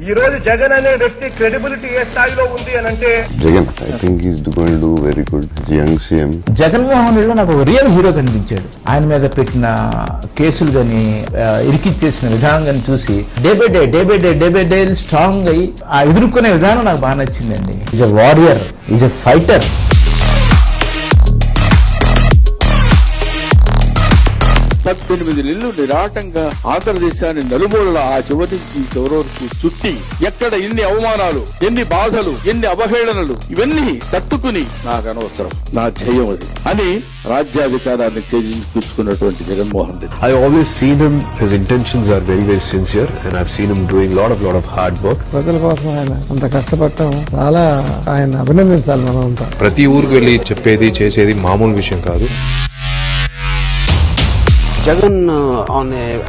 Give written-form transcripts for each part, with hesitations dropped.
ఈ రోజు జగన్ అనే వ్యక్తి క్రెడిబిలిటీ ఏ స్థాయిలో ఉంది అని అంటే Jagan I think is going to do very good young CM. Jaganmohan Reddy నాకు ఒక రియల్ హీరో కనిపించాడు. ఆయన మీద పెట్టిన కేసులు గాని ఇరికిచ్చేసిన విధానం గాని చూసి డే బై డే స్ట్రాంగ్ అయ్యి ఆ ఎదుర్కొనే విధానం నాకు బాగా నచ్చిందండి. Is a warrior, is a fighter. 18 నెలలు నిరాటంగా ఆంధ్రదేశాన్ని నలుమూలల ఆ చివరి నుంచి చివరి వరకు చుట్టి ఎక్కడ ఎన్ని అవమానాలు, ఎన్ని బాధలు, ఎన్ని అవహేళనలు ఇవన్నీ తట్టుకుని నాకు అనవసరం, నా ధ్యేయం అది అని రాజ్యాధికారాన్ని చేజించుకున్నటువంటి Jaganmohan Reddy. I always seen him, his intentions are very, very sincere and I've seen him doing lot of hard work. ప్రజల కోసం ఆయన అంత కష్టపడటం చాలా ఆయన అభినందించాలి మనం అంతా. ప్రతి ఊరికి వెళ్ళి చెప్పేది చేసేది మామూలు విషయం కాదు. జగన్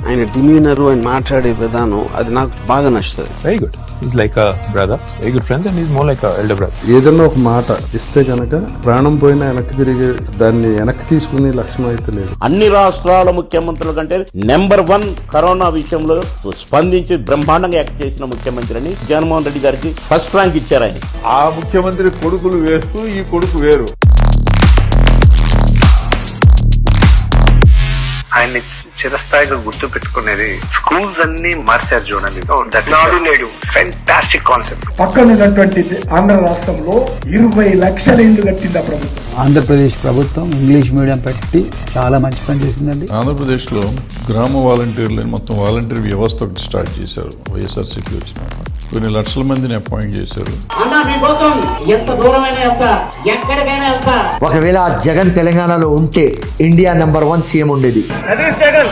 ఆయన డిమీనర్ ఆయన మాట్లాడే విధానం అది నాకు బాగా నచ్చుతుంది. Very good. He's like a brother, very good friends, and he's more like a elder brother. ఏదన్నా ఒక మాట ఇస్తే గనక ప్రాణం పోయినా వెనక్కి తిరిగి దాన్ని వెనక్కి తీసుకునే లక్షణం అయితే లేదు. అన్ని రాష్ట్రాల ముఖ్యమంత్రుల కంటే నెంబర్ 1 కరోనా విషయంలో స్పందించి బ్రహ్మాండంగా యాక్ట్ చేసిన ముఖ్యమంత్రి అని జగన్మోహన్ రెడ్డి గారికి ఫస్ట్ ర్యాంక్ ఇచ్చారు ఆయన. ఆ ముఖ్యమంత్రి కొడుకులు వేరు, ఈ కొడుకు వేరు. ఆయన్ని చిరస్థాయిగా గుర్తు పెట్టుకునేది స్కూల్స్ అన్ని మార్చారు చూడండి. నాడు నేడు ఫెంటాస్టిక్ కాన్సెప్ట్. పక్కనున్నటువంటి ఆంధ్ర రాష్ట్రంలో 20 లక్షల ఇల్లు కట్టింది ప్రభుత్వం. ఆంధ్రప్రదేశ్ ప్రభుత్వం ఇంగ్లీష్ మీడియం పెట్టి చాలా మంచి పని చేసిందండి. ఆంధ్రప్రదేశ్ లో గ్రామ వాలంటీర్లు మొత్తం వాలంటీర్ వ్యవస్థ ఒకటి స్టార్ట్ చేశారు. వైఎస్ఆర్సీపీ వచ్చిన కొన్ని లక్షల మందిని అపాయింట్ చేశారు. ఒకవేళ జగన్ తెలంగాణలో ఉంటే ఇండియా నెంబర్ 1 సీఎం ఉండేది. అది జగన్.